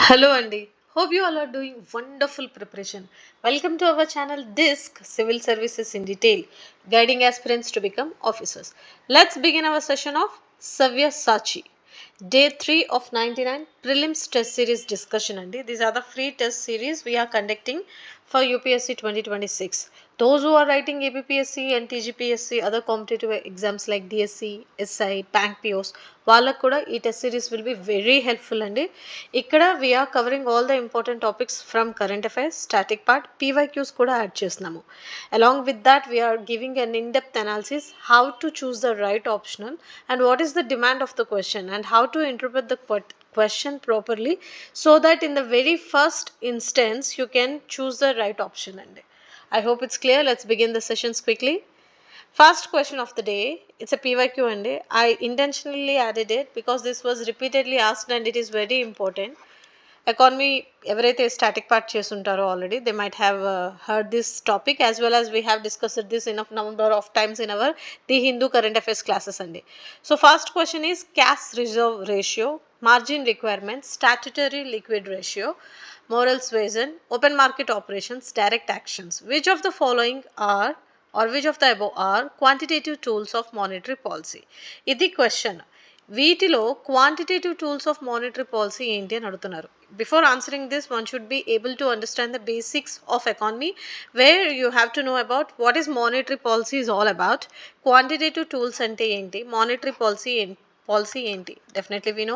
Hello Andy. Hope you all are doing wonderful preparation. Welcome to our channel DISC Civil Services in Detail, guiding aspirants to become officers. Let's begin our session of Sachi. Day 3 of 99 prelims test series discussion Andy. These are the free test series we are conducting for UPSC 2026. Those who are writing APPSC and TGPSC, other competitive exams like DSC, SI, Bank POs, వాళ్ళకు కూడా ఈ test series will be very helpful అండి. ఇక్కడ we're covering all the important topics from current affairs, static part, PYQs కూడా add చేస్తున్నాము. Along with that we're giving an in depth analysis how to choose the right optional and what is the demand of the question and how to interpret the question properly so that in the very first instance you can choose the right option. And I hope it's clear. Let's begin the sessions quickly. First question of the day, it's a PYQ and I intentionally added it because this was repeatedly asked and it is very important. Economy ఎవరైతే static part చేస్తుంటారో already they might have heard this topic as well as we have discussed this in number of times in our the Hindu current affairs classes అండి. So first question is cash reserve ratio, margin requirements, statutory liquid ratio, moral suasion, open market operations, direct actions. Which of the following are or which of the above are quantitative tools of monetary policy? ఇది question. వీటిలో quantitative tools of monetary policy ఏంటి అని అడుగుతున్నారు. Before answering this one should be able to understand the basics of economy where you have to know about what is monetary policy is all about, quantitative tools అంటే ఏంటి, monetary policy ఏంటి. Definitely we know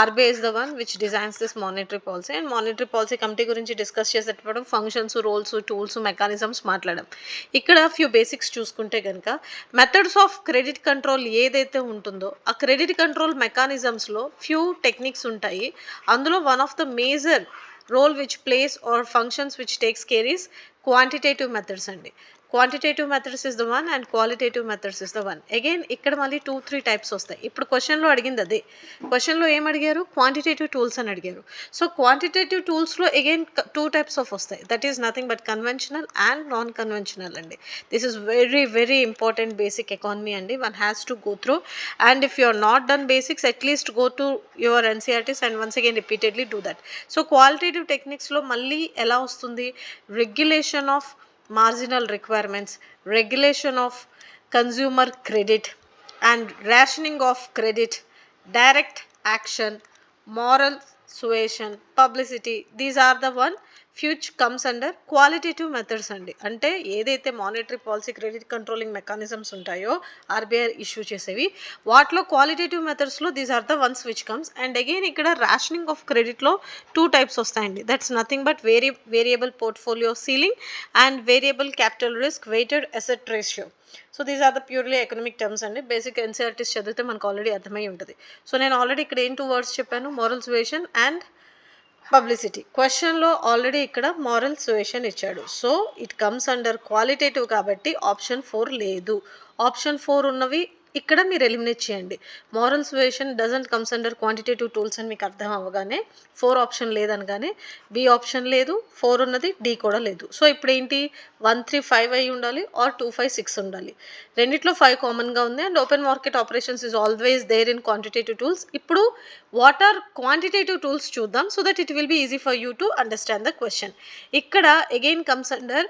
RBI is the one which designs this monetary policy and monetary policy committee గురించి discuss చేసేటప్పుడు functions, roles, tools, mechanisms మాట్లాడడం. ఇక్కడ few basics చూసుకుంటే కనుక methods of credit control ఏదైతే ఉంటుందో ఆ క్రెడిట్ కంట్రోల్ మెకానిజమ్స్లో ఫ్యూ టెక్నిక్స్ ఉంటాయి. అందులో one of the major role which plays are functions which takes care is quantitative methods అండి. Quantitative methods is the one and qualitative methods is the one. Again ఇక్కడ మళ్ళీ 2-3 types వస్తాయి. ఇప్పుడు క్వశ్చన్లో అడిగింది అదే. క్వశ్చన్లో ఏం అడిగారు? క్వాంటిటేటివ్ టూల్స్ అని అడిగారు. సో క్వాంటిటేటివ్ టూల్స్లో అగైన్ 2 టైప్స్ ఆఫ్ వస్తాయి. That is nothing but conventional and non conventional అండి. This is very very important basic economy అండి. One has to go through and if you are not done basics, at least go to your NCERTs and once again repeatedly do that. So qualitative techniques lo malli ela vastundi, regulation of marginal requirements, regulation of consumer credit and rationing of credit, direct action, moral suasion, publicity. These are the one which comes under qualitative methods అండి. అంటే ఏదైతే monetary policy credit controlling mechanisms ఉంటాయో RBI issue చేసేవి వాటిలో qualitative మెథడ్స్లో these are the ones which comes. And again ఇక్కడ rationing of క్రెడిట్లో 2 types వస్తాయండి. That's nothing but variable portfolio ceiling and variable capital risk weighted asset ratio. So these are the purely economic terms అండి. Basic NCERTs చదివితే మనకు already అర్థమై ఉంటుంది. So నేను already ఇక్కడ ఏం 2 వర్డ్స్ చెప్పాను, మోరల్ సుయేషన్ అండ్ పబ్లిసిటీ. క్వశ్చన్లో ఆల్రెడీ ఇక్కడ మోరల్ సుయేషన్ ఇచ్చాడు. So it comes under qualitative కాబట్టి ఆప్షన్ 4 లేదు. ఆప్షన్ 4 ఉన్నవి ఇక్కడ మీరు ఎలిమినేట్ చేయండి. Moral suasion doesn't comes under quantitative tools అని మీకు అర్థం అవ్వగానే 4 ఆప్షన్ లేదనగానే బి ఆప్షన్ లేదు, 4 ఉన్నది, డి కూడా లేదు. సో ఇప్పుడు ఏంటి, 1, 3, 5 అయి ఉండాలి ఆర్ 2, 5, 6 ఉండాలి. రెండిట్లో 5 కామన్గా ఉంది and open market operations is always there in quantitative tools. ఇప్పుడు వాట్ ఆర్ క్వాంటిటేటివ్ టూల్స్ చూద్దాం so that it will be easy for you to understand the question. ఇక్కడ again comes under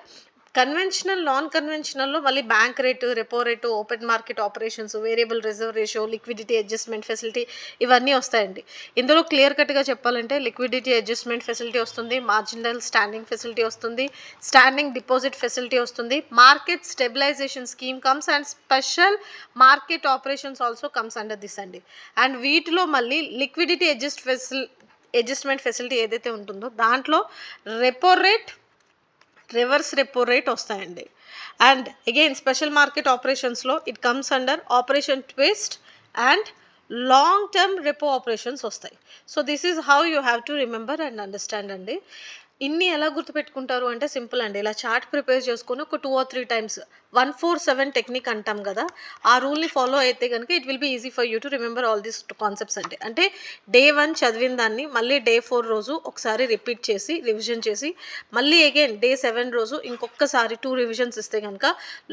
conventional, non కన్వెన్షనల్లో మళ్ళీ bank rate, repo rate, open market operations, variable reserve ratio, liquidity adjustment facility ఇవన్నీ వస్తాయండి. ఇందులో clear కట్గా చెప్పాలంటే liquidity adjustment facility వస్తుంది, marginal standing facility వస్తుంది, స్టాండింగ్ డిపాజిట్ ఫెసిలిటీ వస్తుంది, market stabilisation scheme comes and special market operations also comes under this అండి. And వీటిలో మళ్ళీ లిక్విడిటీ అడ్జస్ట్మెంట్ ఫెసిలిటీ ఏదైతే ఉంటుందో దాంట్లో repo rate, reverse repo rate వస్తాయండి. అండ్ అగైన్ స్పెషల్ మార్కెట్ ఆపరేషన్స్లో it comes under operation twist and long term repo operations వస్తాయి. So this is how you have to remember and understand అండి. ఇన్ని ఎలా గుర్తుపెట్టుకుంటారు అంటే సింపుల్ అండి. ఇలా చార్ట్ ప్రిపేర్ చేసుకొని ఒక 2 ఆర్ 3 టైమ్స్ 147 టెక్నిక్ అంటాం కదా! ఆ రూల్‌ని ఫాలో అయితే గనుక it will be easy for you to remember all these concepts అండి. అంటే డే 1 చదివిన దాన్ని మళ్ళీ డే 4 రోజు ఒకసారి రిపీట్ చేసి, రివిజన్ చేసి, మళ్ళీ అగైన్ డే 7 రోజు ఇంకొకసారి 2 రివిజన్స్ ఇస్తే గనుక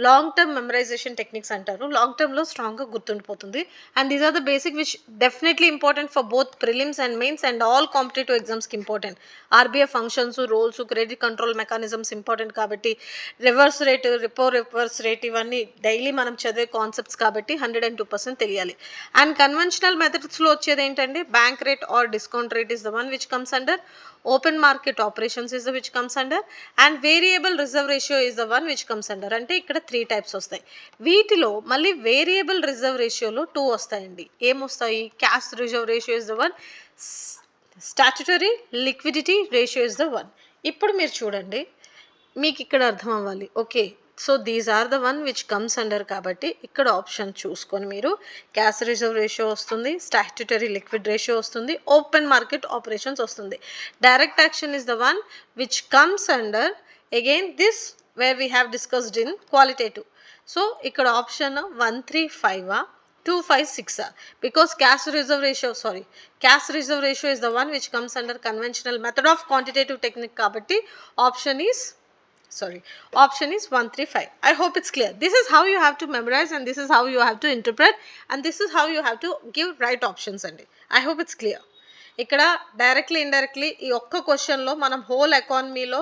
లాంగ్ టర్మ్ మెమరైజేషన్ టెక్నిక్స్ అంటారు. లాంగ్ టర్మ్‌లో స్ట్రాంగ్‌గా గుర్తుండిపోతుంది. And these are the basic which definitely important for both prelims and mains and all competitive ఎగ్జామ్స్‌కి important. RBI functions, rules, credit control mechanisms important కాబట్టి, రివర్స్ రేట్, రివర్స్ రేట్ ఇవన్నీ daily మనం చదివే concepts కాబట్టి 102% తెలియాలి. అండ్ కన్వెన్షనల్ మెథడ్స్‌లో వచ్చేది ఏంటంటే bank rate or discount rate is the one which comes under, open market operations is the which comes under, and variable reserve ratio is the one which comes under. అంటే ఇక్కడ 3 types వస్తాయి. వీటిలో మళ్ళీ variable reserve రేషియోలో 2 వస్తాయండి. ఏమొస్తాయి? Cash reserve ratio is the one, statutory liquidity ratio is the one. ఇప్పుడు మీరు చూడండి, మీకు ఇక్కడ అర్థం అవ్వాలి. Okay, so these are the one which comes under కాబట్టి ఇక్కడ ఆప్షన్ చూసుకొని మీరు క్యాష్ రిజర్వ్ రేషియో వస్తుంది, స్టాట్యుటరీ లిక్విడ్ రేషియో వస్తుంది, ఓపెన్ మార్కెట్ ఆపరేషన్స్ వస్తుంది. Direct action is the one which comes under again this where we have discussed in qualitative. So ఇక్కడ option 1, 3, 5 2, 5, 6 because cash reserve ratio is the one which comes under conventional method of quantitative technique kabatti option is 1, 3, 5. I hope it's clear. This is how you have to memorize and this is how you have to interpret and this is how you have to give right options andi. I hope it's clear. ఇక్కడ directly indirectly ఈ ఒక్క క్వశ్చన్లో మనం whole ఎకానమీలో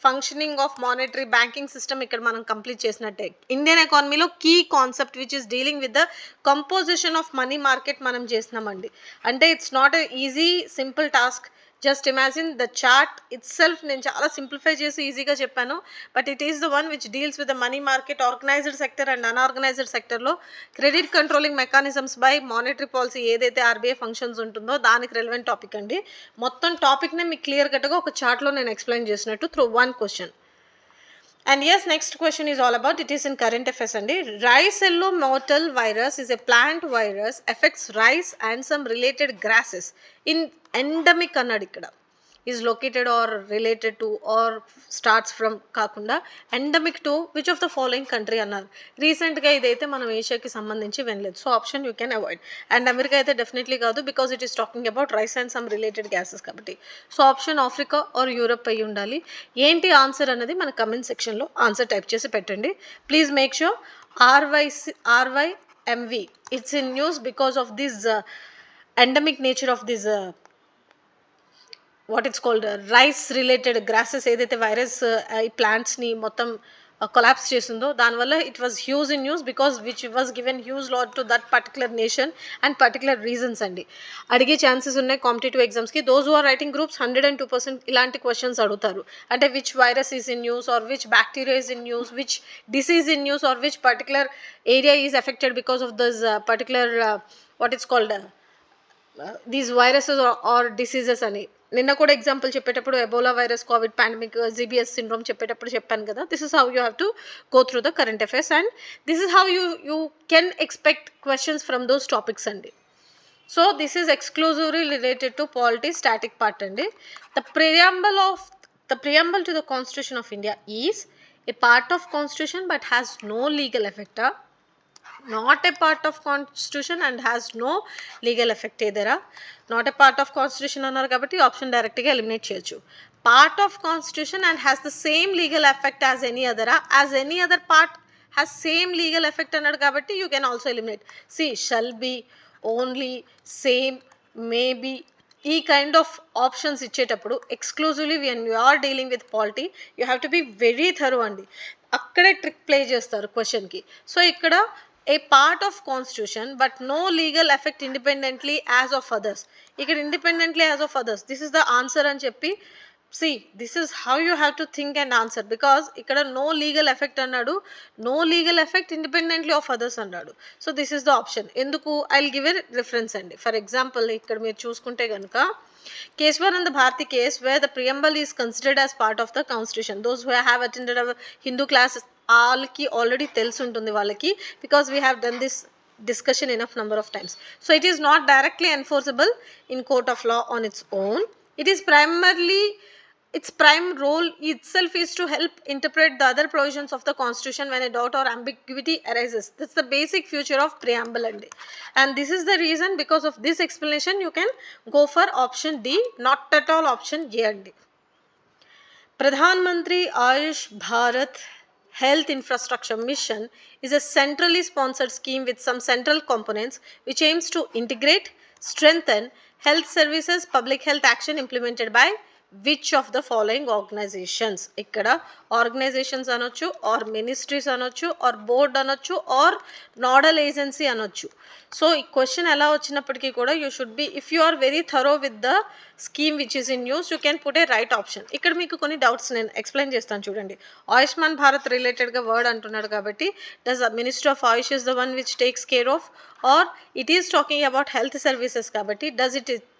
functioning of monetary banking system ఇక్కడ మనం complete చేసినట్టే. Indian ఎకానమీలో key concept which is dealing with the composition of money market మనం చేసినామండి. అంటే it's not a easy simple task. Just imagine the chart itself నేను చాలా సింప్లిఫై చేసి ఈజీగా చెప్పాను. But it is the one which deals with the money market, organised sector and unorganised సెక్టర్లో credit controlling mechanisms by monetary policy ఏదైతే RBI functions ఉంటుందో దానికి relevant topic అండి. మొత్తం టాపిక్నే మీకు క్లియర్ కట్గా ఒక చార్ట్లో నేను ఎక్స్ప్లెయిన్ చేసినట్టు through one question. And yes, next question is all about, it is in current affairs andi. Rice yellow mottle virus is a plant virus, affects rice and some related grasses in endemic annadu ikkada. Is located or related to or starts from కాకుండా endemic to which of the following country అన్నారు. రీసెంట్గా ఇదైతే మనం ఏషియాకి సంబంధించి వినలేదు. So option you can avoid. And America అయితే definitely కాదు because it is talking about rice and some related gases కాబట్టి. So option Africa or Europe అయ్యి ఉండాలి. ఏంటి ఆన్సర్ అన్నది మన కమెంట్ సెక్షన్లో ఆన్సర్ టైప్ చేసి పెట్టండి. Please make sure RYMV it's in news because of this endemic nature of this what it's called rice related grasses ఏదైతే వైరస్ ఈ ప్లాంట్స్ని మొత్తం కొలాప్స్ చేసిందో దానివల్ల it was huge in news because which was given huge lot to that particular nation and particular reasons అండి. అడిగే chances ఉన్నాయి competitive ఎగ్జామ్స్కి. Those who are writing groups 102% ఇలాంటి క్వశ్చన్స్ అడుగుతారు. అంటే which virus is in news or which bacteria is in news, which disease in news or which particular area is affected because of this particular what it's called these viruses or diseases అని. నిన్న కూడా example చెప్పేటప్పుడు Ebola virus, Covid pandemic, GBS syndrome చెప్పేటప్పుడు చెప్పాను కదా. This is how you have to go through the current affairs and this is how you can expect questions from those topics అండి. So this is exclusively related to polity static part అండి. The preamble to the constitution of India is a part of constitution but has no legal effect. Not a part of constitution and has no legal effect either. Not a part of constitution annaru kabatti option direct ga eliminate cheyochu. Part of constitution and has the same legal effect as any other part has same legal effect annadu kabatti you can also eliminate. See, shall be, only, same, maybe ఈ kind of options ఇచ్చేటప్పుడు exclusively when you are dealing with polity you have to be very thorough అండి. అక్కడే trick play చేస్తారు క్వశ్చన్కి. So ఇక్కడ a part of constitution but no legal effect independently as of others. ఇక్కడ independently as of others, this is the answer అని చెప్పి see this is how you have to think and answer because ఇక్కడ no legal effect అన్నాడు, no legal effect independently of others అన్నాడు. So this is the option. ఎందుకు? I'll give a reference అండి. For example ఇక్కడ మీరు చూసుకుంటే కనుక Kesavananda Bharati case where the preamble is considered as part of the constitution. Those who have attended our Hindu classes వాళ్ళకి already తెలిసి ఉంటుంది వాళ్ళకి because we have done this discussion enough number of times. So it is not directly enforceable in court of law on its own. It is primarily its prime role itself is to help interpret the other provisions of the constitution when a doubt or ambiguity arises. That's the basic feature of preamble and this is the reason, because of this explanation you can go for option D, not at all option A and D. Pradhan Mantri Ayush Bharat Health Infrastructure Mission is a centrally sponsored scheme with some central components which aims to integrate, strengthen health services, public health action implemented by which of the following organizations. ఇక్కడ organisations అనొచ్చు, or ministries అనొచ్చు, or board అనొచ్చు, or nodal agency అనొచ్చు. So ఈ question ఎలా వచ్చినప్పటికీ కూడా you should be, if you are very thorough with the scheme which is in news, you can put a right option. ఇక్కడ మీకు కొన్ని డౌట్స్ నేను ఎక్స్ప్లెయిన్ చేస్తాను చూడండి. ఆయుష్మాన్ భారత్ రిలేటెడ్గా వర్డ్ అంటున్నాడు కాబట్టి does the minister of AYUSH is the one which takes care of, or it is talking about health services కాబట్టి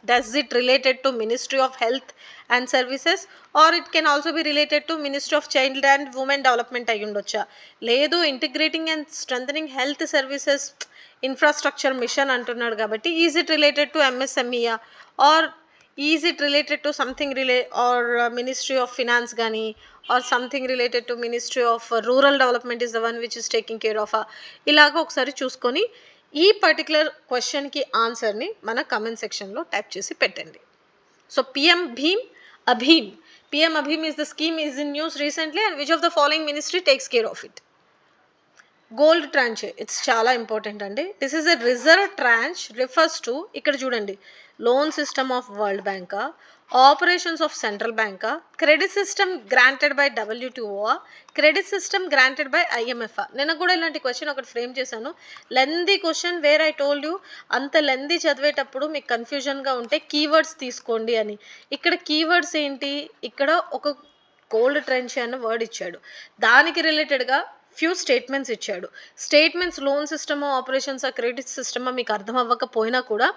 does it related to Ministry of Health and Services, or it can also be related to Ministry of Child and Women Development అయ్యి ఉండొచ్చా? లేదు, integrating and strengthening health services infrastructure mission అంటున్నాడు కాబట్టి is it related to ఎంఎస్ఎంఈయా, or is it related to something or ministry of finance కానీ, or something related to ministry of rural development is the one which is taking care of. ఇలాగ ఒకసారి చూసుకొని ఈ particular క్వశ్చన్కి ఆన్సర్ని మన comment సెక్షన్లో టైప్ చేసి పెట్టండి. So PM Bhim Abhim, PM Abhim is the scheme is in news recently and which of the following ministry takes care of it? Gold tranche, it's చాలా ఇంపార్టెంట్ అండి. This is a reserve tranche refers to, ఇక్కడ చూడండి, loan system of world బ్యాంకా, operations of central బ్యాంకా, credit system granted by WTO, credit system granted by IMF. నేను కూడా ఇలాంటి question ఒకటి ఫ్రేమ్ చేశాను, lengthy question where I told you, అంత లెందీ చదివేటప్పుడు మీకు కన్ఫ్యూజన్గా ఉంటే కీవర్డ్స్ తీసుకోండి అని. ఇక్కడ కీవర్డ్స్ ఏంటి, ఇక్కడ ఒక గోల్డ్ ట్రెంచ్ అన్న వర్డ్ ఇచ్చాడు, దానికి రిలేటెడ్గా ఫ్యూ స్టేట్మెంట్స్ ఇచ్చాడు. Statements loan system, operations, credit system మీకు అర్థం అవ్వకపోయినా కూడా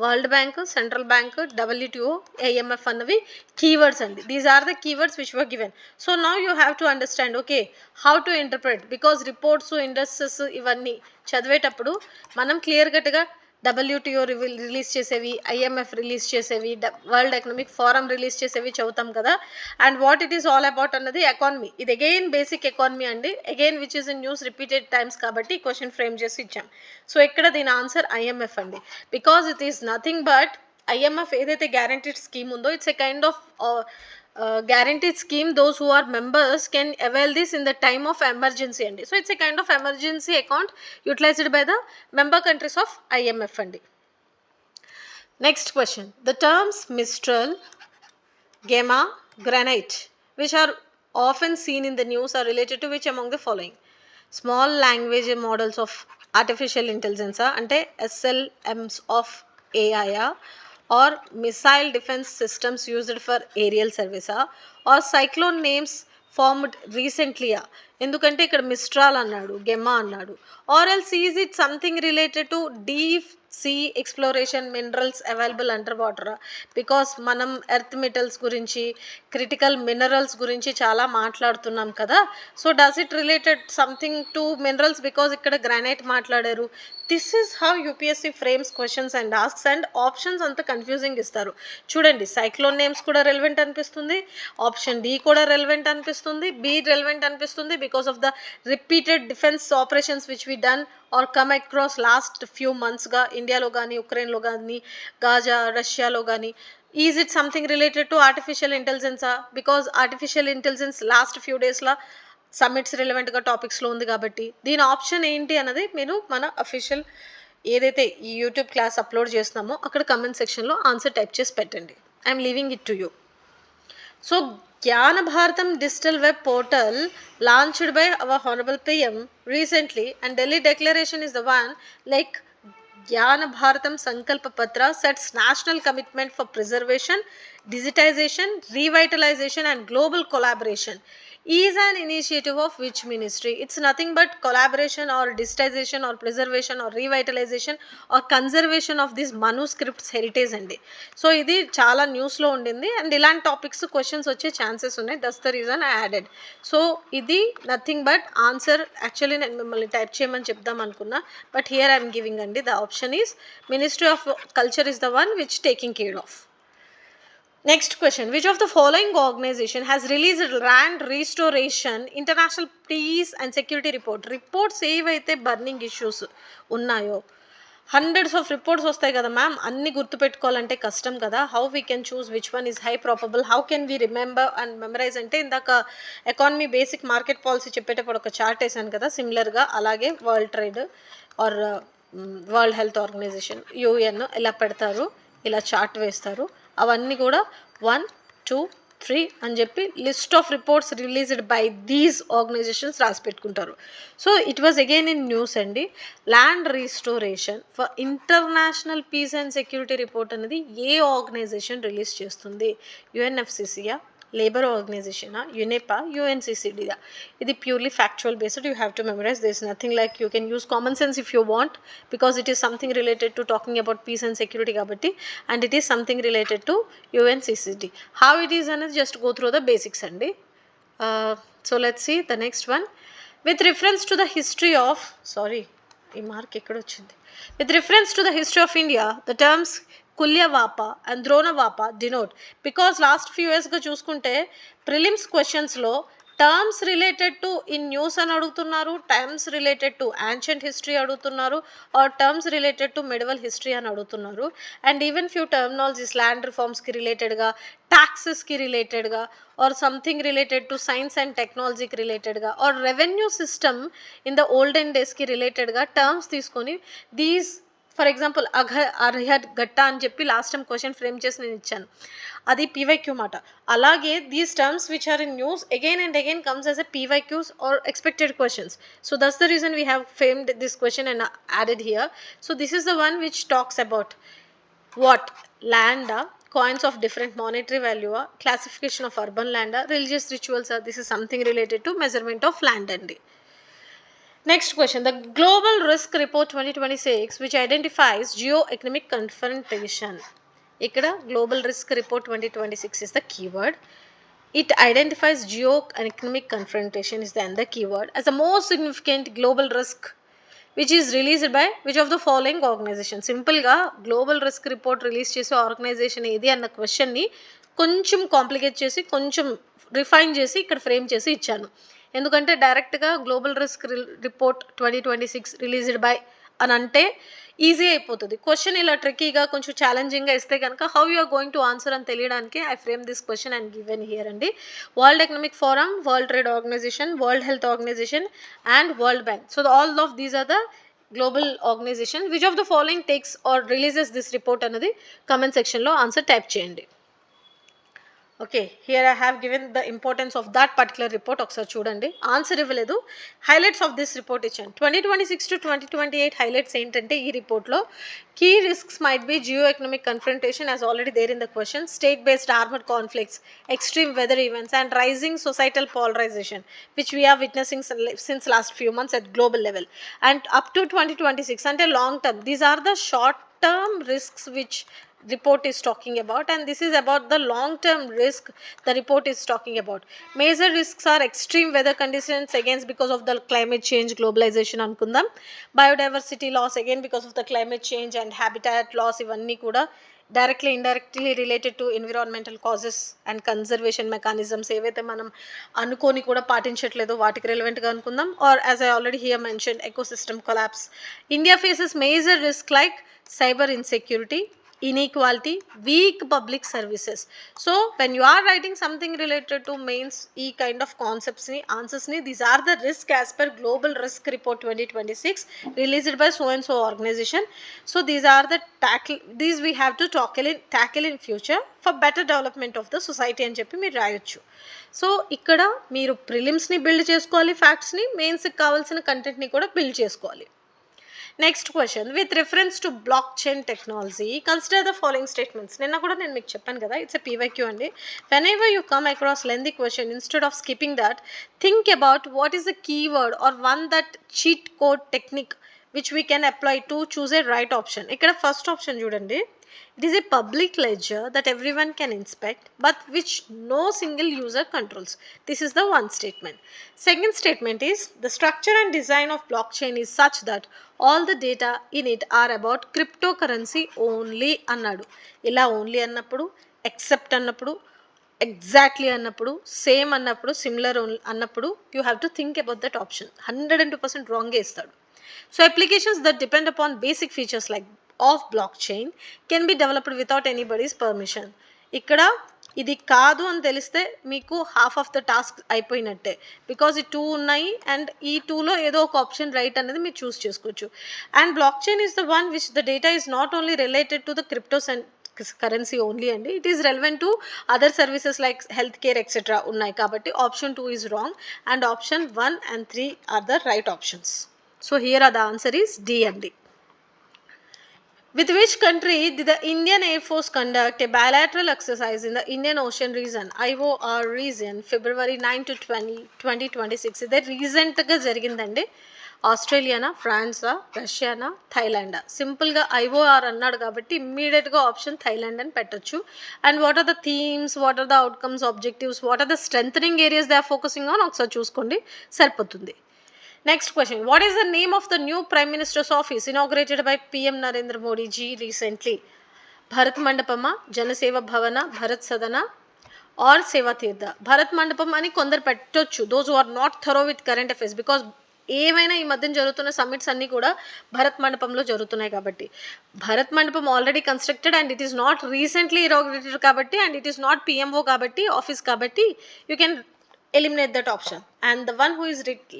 world bank, central bank, WTO, IMF అన్నవి కీవర్డ్స్ అండి. These are the keywords which were given. So now you have to understand okay how to interpret, because reports, industries ఇవన్నీ చదివేటప్పుడు మనం clear కట్గా WTO రిలీజ్ చేసేవి, IMF రిలీజ్ చేసేవి, world economic forum release చేసేవి చదువుతాం కదా. And what it is all about అన్నది ఎకానమీ, ఇది అగైన్ బేసిక్ ఎకానమీ అండి, again which is in news repeated times కాబట్టి క్వశ్చన్ ఫ్రేమ్ చేసి ఇచ్చాం. సో ఇక్కడ దీని ఆన్సర్ IMF అండి, because it is nothing but IMF ఏదైతే గ్యారంటీడ్ స్కీమ్ ఉందో it's a kind of guaranteed scheme. Those who are members can avail this in the time of emergency andi. So it's a kind of emergency account utilized by the member countries of IMF andi. Next question, the terms Mistral, Gamma, Granite which are often seen in the news are related to which among the following? Small language models of artificial intelligence ante SLMs of AI, or missile defense systems used for aerial service, or cyclone names formed recently. ఎందుకంటే ఇక్కడ Mistral అన్నాడు, గెమ్మా అన్నాడు, or else is it something related to deep sea exploration, minerals available under water, because మనం earth metals గురించి, critical minerals గురించి చాలా మాట్లాడుతున్నాం కదా. So does it related something to minerals, because ఇక్కడ గ్రానైట్ మాట్లాడారు. This is how UPSC frames questions and asks, and options అంత confusing ఇస్తారు చూడండి. సైక్లోన్ నేమ్స్ కూడా రెలవెంట్ అనిపిస్తుంది, ఆప్షన్ డి కూడా రెలవెంట్ అనిపిస్తుంది, బి రెలవెంట్ అనిపిస్తుంది because of the repeated defense operations which we done or come across last few months ga India lo gaani, Ukraine lo gaani, Gaza, Russia lo gaani. Is it something related to artificial intelligence? Because artificial intelligence last few days la summits relevant ga topics lo undi kabatti దీని option ఏంటి అన్నది మీరు మన official ఏదైతే ఈ YouTube class upload చేస్తున్నామో అక్కడ comment సెక్షన్లో ఆన్సర్ టైప్ చేసి పెట్టండి. I'm leaving it to you. So Jnana Bharatam digital web portal launched by our Honorable PM recently, and Delhi Declaration is the one, like Jnana Bharatam Sankalpa Patra sets national commitment for preservation, digitization, revitalization and global collaboration. Is an initiative of which ministry? It's nothing but collaboration or digitization or preservation or revitalization or conservation of these manuscripts heritage andi. So ఇది చాలా న్యూస్లో ఉండింది and ఇలాంటి topics questions వచ్చే chances ఉన్నాయి. That's the reason I added. So ఇది nothing but answer. Actually నేను మిమ్మల్ని టైప్ చేయమని చెప్దాం అనుకున్నా, బట్ హియర్ ఐఎమ్ గివింగ్ అండి. The option is ministry of culture is the one which taking care of. Next question, which of the following organization has released land restoration international peace and security reports ఏవైతే burning issues ఉన్నాయో hundreds of reports వస్తాయి కదా ma'am, అన్ని గుర్తుపెట్టుకోవాలంటే కష్టం కదా. How we can choose which one is high probable, how can we remember and memorise అంటే ఇందాక ఎకానమీ బేసిక్ మార్కెట్ పాలసీ చెప్పేటప్పుడు ఒక చార్ట్ వేసాను కదా, సిమిలర్గా అలాగే world trade or world health organisation UN ఇలా పెడతారు, ఇలా చార్ట్ వేస్తారు. అవన్నీ కూడా 1, 2, 3 అని చెప్పి list of reports released by these organisations రాసి పెట్టుకుంటారు. So it was again in news అండి. Land restoration for international peace and security report అనేది ఏ ఆర్గనైజేషన్ రిలీజ్ చేస్తుంది? యుఎన్ఎఫ్సిసియా, లేబర్ ఆర్గనైజేషనా, యునెపా, యుఎన్సిసిడియా? ఇది purely factual based, you have to memorise. This nothing like you can use common sense if you want, because it is something related to talking about peace and security కాబట్టి, and it is something related to UNCCD. How it is అనేది just go through the basics అండి. So let's see the next one. With reference to the history of ఈ mark ఎక్కడ వచ్చింది? With reference to the history of India the terms కుల్యవాప and ద్రోణవాప denote, because last few ఇయర్స్గా చూసుకుంటే prelims క్వశ్చన్స్లో terms related to in news అని అడుగుతున్నారు, terms related to ancient history అడుగుతున్నారు, or terms related to medieval history అని అడుగుతున్నారు. And even few terminologies land రిఫార్మ్స్కి రిలేటెడ్గా, ట్యాక్సెస్కి రిలేటెడ్గా, or something related to science and టెక్నాలజీకి రిలేటెడ్గా, or revenue system in the olden డేస్కి రిలేటెడ్గా టర్మ్స్ తీసుకొని దీస్, ఫర్ ఎగ్జాంపుల్ అర్హత్ గట్టా అని చెప్పి లాస్ట్ టైం క్వశ్చన్ ఫ్రేమ్ చేసి నేను ఇచ్చాను, అది పీవైక్యూ మాట. అలాగే these terms which are in news again and again comes as a PYQs or expected questions. So that's the reason we have framed this question and added here. So this is the one which talks about what land, coins of different monetary value, classification of urban land, religious rituals, this is something related to measurement of land and next question, the Global Risk Report 2026 which identifies geo-economic confrontation. Ikkada Global Risk Report 2026 is the keyword. It identifies geo-economic confrontation is then the keyword as the most significant global risk which is released by which of the following organization. Simple ga global risk report release chese organization edi anna question ni కొంచెం complicate చేసి కొంచెం refine చేసి ఇక్కడ frame చేసి ఇచ్చాను. ఎందుకంటే డైరెక్ట్గా global risk report 2026 released by అని అంటే ఈజీ అయిపోతుంది. క్వశ్చన్ ఇలా ట్రిక్కీగా కొంచెం ఛాలెంజింగ్గా ఇస్తే కనుక how you are going to answer అని తెలియడానికి I frame this question and given here అండి. World economic forum, world trade organization, world health organization and world bank. So all of these are the global organization. Which of the following takes or releases this report అనేది comment సెక్షన్లో answer type చేయండి. Okay, here I have given the importance of that particular report. ఒకసారి చూడండి, answer ఇవ్వలేదు, highlights of this report ఇచ్చాను. 2026 to 2028 highlights ఏంటంటే ఈ రిపోర్ట్లో key risks might be geo economic confrontation as already there in the question, state based armoured conflicts, extreme weather events and rising societal polarisation which we're witnessing since last few months at global level and up to 2026 అంటే long term. These are the short term risks which report is talking about, and this is about the long term risk the report is talking about. Major risks are extreme weather conditions against because of the climate change, globalization ankundam, biodiversity loss again because of the climate change and habitat loss, ivanni kuda directly indirectly related to environmental causes and conservation mechanisms ఏవైతే మనం అనుకోని కూడా పాటించట్లేదో వాటికి రెలవెంట్గా అనుకుందాం. Or as I already here mention ecosystem collapse. India faces major risk like cyber insecurity, inequality, weak public services. So when you are writing something related to mains e kind of concepts ni answers ni, these are the risk as per global risk report 2026 released by so and so organization. So these are the these we have to tackle in future for better development of the society అని చెప్పి మీరు రాయొచ్చు. So ఇక్కడ మీరు ప్రిలిమ్స్ని build చేసుకోవాలి, ఫ్యాక్ట్స్ని, మెయిన్స్కి కావాల్సిన కంటెంట్ని కూడా బిల్డ్ చేసుకోవాలి. Next question, with reference to blockchain technology, consider the following statements. నిన్న కూడా నేను మీకు చెప్పాను కదా, it's a PYQ అండి. Whenever you come across lengthy question, instead of skipping that, think about what is the keyword or one that cheat code technique which we can apply to choose a right option. ఇక్కడ first option చూడండి, it is a public ledger that everyone can inspect but which no single user controls. This is the one statement. Second statement is the structure and design of blockchain is such that all the data in it are about cryptocurrency only అన్నాడు. ఇలా only అన్నప్పుడు except అన్నప్పుడు, exactly అన్నప్పుడు, same అన్నప్పుడు, similar అన్నప్పుడు you have to think about that option. 102% రాంగే ఇస్తాడు. So applications that depend upon basic features like of block chain can be developed without anybody's permission. ఇక్కడ ఇది కాదు అని తెలిస్తే మీకు హాఫ్ ఆఫ్ ద టాస్క్ అయిపోయినట్టే. బికాజ్ ఈ 2 ఉన్నాయి అండ్ ఈ 2లో ఏదో ఒక ఆప్షన్ రైట్ అనేది మీరు చూస్ చేసుకోవచ్చు. And blockchain is the one which the data is not only related to the cryptocurrency only అండి. It is relevant to other services like health care etcetera ఉన్నాయి. కాబట్టి option 2 is wrong and option 1 and 3 are the right options. So here are the answer is D and D. With which country did the Indian Air Force conduct a bilateral exercise in the Indian Ocean region, IOR region, February 9 to 2026? ఇది రీసెంట్గా జరిగిందండి. ఆస్ట్రేలియానా, ఫ్రాన్సా, రష్యానా, థైలాండా? సింపుల్గా IOR అన్నాడు కాబట్టి ఇమ్మీడియట్గా option Thailand అని పెట్టొచ్చు. And what are the themes, what are the outcomes, objectives, what are the strengthening areas they are focusing on ఒకసారి చూసుకోండి, సరిపోతుంది. Next question. What is the name of the new Prime Minister's office inaugurated by PM Narendra Modi ji recently? Bharat Mandapama, Janaseva Bhavana, Bharat Sadana or Seva Tirtha? Bharat Mandapam అని కొందరు పెట్టొచ్చు, those who are not thorough with current affairs, because ఏమైనా ఈ మధ్యన జరుగుతున్న summits అన్నీ కూడా భరత్ మండపంలో జరుగుతున్నాయి కాబట్టి. Bharat Mandapam already constructed and it is not recently inaugurated కాబట్టి and it is not PMO కాబట్టి ఆఫీస్ కాబట్టి you can eliminate that option. And the one who is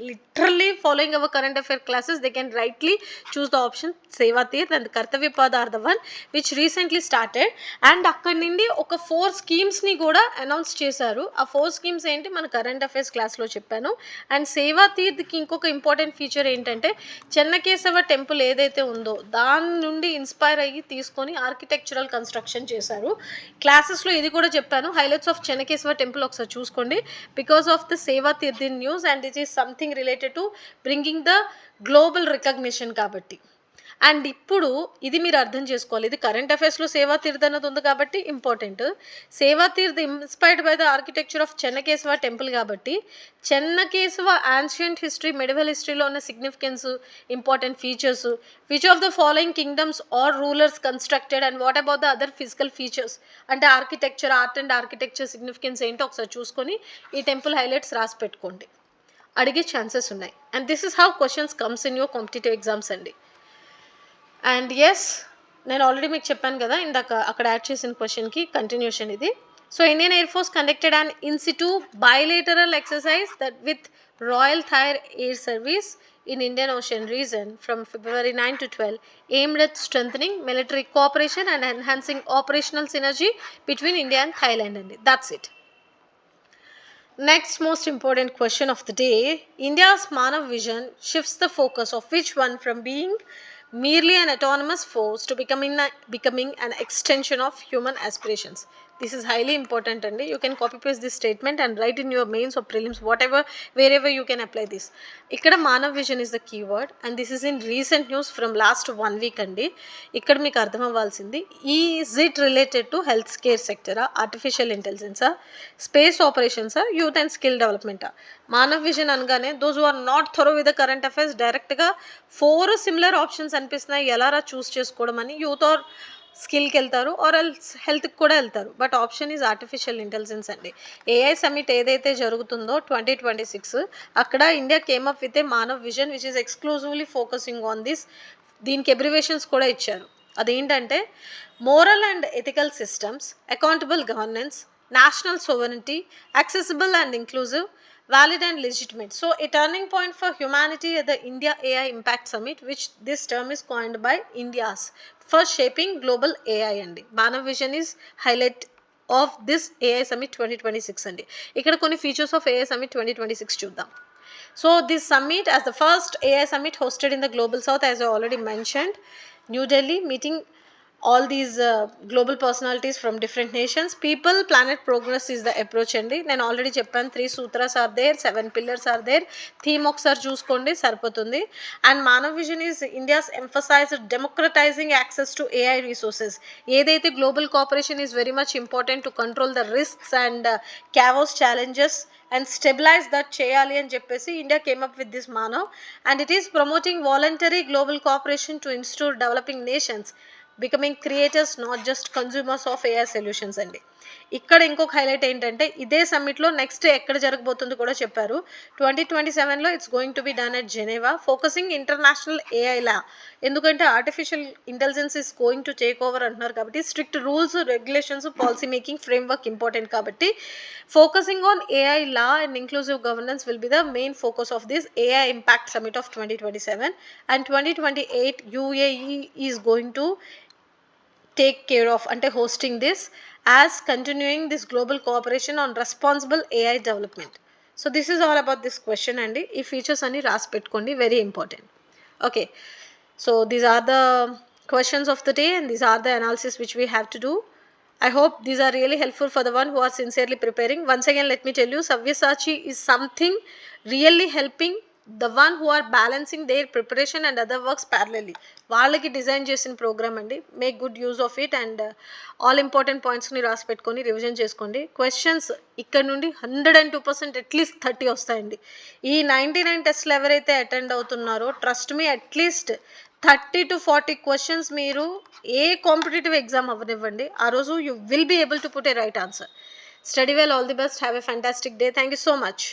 literally following our current affair classes, they can rightly choose the option Seva Tirth and Kartavya Pad are the one which recently started. And akkadi nundi oka 4 schemes ni kuda announce chesaru. ఆ 4 schemes ఏంటి మన current affairs క్లాస్లో చెప్పాను. And సేవా తీర్థ్కి ఇంకొక important feature ఏంటంటే Chennakesava temple ఏదైతే ఉందో దాని నుండి ఇన్స్పైర్ అయ్యి తీసుకొని ఆర్కిటెక్చరల్ కన్స్ట్రక్షన్ చేశారు. క్లాసెస్లో ఇది కూడా చెప్పాను. హైలైట్స్ ఆఫ్ చెన్నకేశవ టెంపుల్ ఒకసారి చూసుకోండి. Because of the Seva Tirth news and it is something related to bringing the global recognition కాబట్టి. అండ్ ఇప్పుడు ఇది మీరు అర్థం చేసుకోవాలి, ఇది కరెంట్ అఫైర్స్లో సేవా తీర్థ్ అన్నది ఉంది కాబట్టి important. Seva Teerth inspired by the architecture of Chennakeshava temple కాబట్టి చెన్నకేశవ యాన్షియంట్ హిస్టరీ, మెడివల్ హిస్టరీలో ఉన్న significance, important features, which of the following kingdoms or rulers constructed and what about the other physical features, అంటే architecture, art and architecture significance ఏంటో ఒకసారి చూసుకొని ఈ temple highlights రాసి పెట్టుకోండి, అడిగే ఛాన్సెస్ ఉన్నాయి. And this is how questions comes in your competitive exams అండి. అండ్ ఎస్, నేను ఆల్రెడీ మీకు చెప్పాను కదా ఇందాక అక్కడ యాడ్ చేసిన క్వశ్చన్కి కంటిన్యూషన్ ఇది. So Indian air force conducted and in situ bilateral exercise that with Royal Thai air service in Indian Ocean region from February 9 to 12 aimed at strengthening military cooperation and enhancing operational synergy between India and Thailand. And that's it. Next most important question of the day. India's Manav Vision shifts the focus of which one from being merely an autonomous force to becoming an extension of human aspirations? This is highly important and you can copy paste this statement and write in your mains or prelims, whatever, wherever you can apply this. Ikkada Manav Vision is the keyword and this is in recent news from last 1 week andi. Ikkada meeku ardham avvalsindi, is it related to health care sector, artificial intelligence, space operations, youth and skill development? Manav Vision అనగానే those who are not thorough with the current affairs direct గా 4 similar options అనిపిస్తున్నాయి, ఎలారా చూస్ చేసుకోవడం అని. Youth are స్కిల్కి వెళ్తారు or else హెల్త్కి కూడా వెళ్తారు. But option is artificial intelligence అండి. AI సమిట్ ఏదైతే జరుగుతుందో 2026 అక్కడ India came up with a Manav vision which is exclusively focusing on this. దీనికి అబ్రివేషన్స్ కూడా ఇచ్చారు. అదేంటంటే moral and ethical systems, accountable governance, national sovereignty, accessible and inclusive, valid and legitimate. So a turning point for humanity at the India AI Impact Summit, which this term is coined by India's for shaping global AI andi. Manav Vision is highlight of this AI Summit 2026 andi. Ikkada konni features of AI Summit 2026 chuddam. So this summit, as the first AI Summit hosted in the Global South, as I already mentioned, New Delhi, meeting all these global personalities from different nations. People, planet, progress is the approach andi. నేను already చెప్పాను 3 sutras are there, 7 pillars are there. Theme ఒకసారి చూసుకోండి సరిపోతుంది. And Manav vision is India's emphasized democratizing access to AI resources. ఏదైతే global cooperation is very much important to control the risks and chaos challenges and stabilize that చేయాలి అని చెప్పేసి India came up with this Manav. And it is promoting voluntary global cooperation to institute developing nations becoming creators not just consumers of AI solutions అండి. ఇక్కడ ఇంకొక highlight ఏంటంటే ఇదే సమ్మిట్లో next ఎక్కడ జరగబోతుందో కూడా చెప్పారు. 2027లో it's going to be done at Geneva focusing international AI law. ఎందుకంటే artificial intelligence is going to take over అంటున్నారు కాబట్టి strict rules, regulations, policy making framework important కాబట్టి focusing on AI law and inclusive governance will be the main focus of this AI Impact Summit of 2027, and 2028 UAE is going to take care of ante hosting this as continuing this global cooperation on responsible AI development. So this is all about this question and ee features ani ras pettukondi, very important. Okay, so these are the questions of the day and these are the analysis which we have to do. I hope these are really helpful for the one who are sincerely preparing. Once again, let me tell you, Sabyasachi is something really helping the one who are balancing their preparation and other works parallelly. వాళ్ళకి design చేసిన program అండి. Make good use of it and all important పాయింట్స్ని రాసి పెట్టుకొని revision చేసుకోండి. Questions ఇక్కడ నుండి 102% at least 30 వస్తాయండి. ఈ 99 టెస్ట్లు ఎవరైతే అటెండ్ అవుతున్నారో trust me, at least 30 to 40 questions మీరు ఏ కాంపిటేటివ్ ఎగ్జామ్ అవ్వనివ్వండి, ఆ రోజు you will be able to put a right answer. Study well, all the best, have a fantastic day. Thank you so much.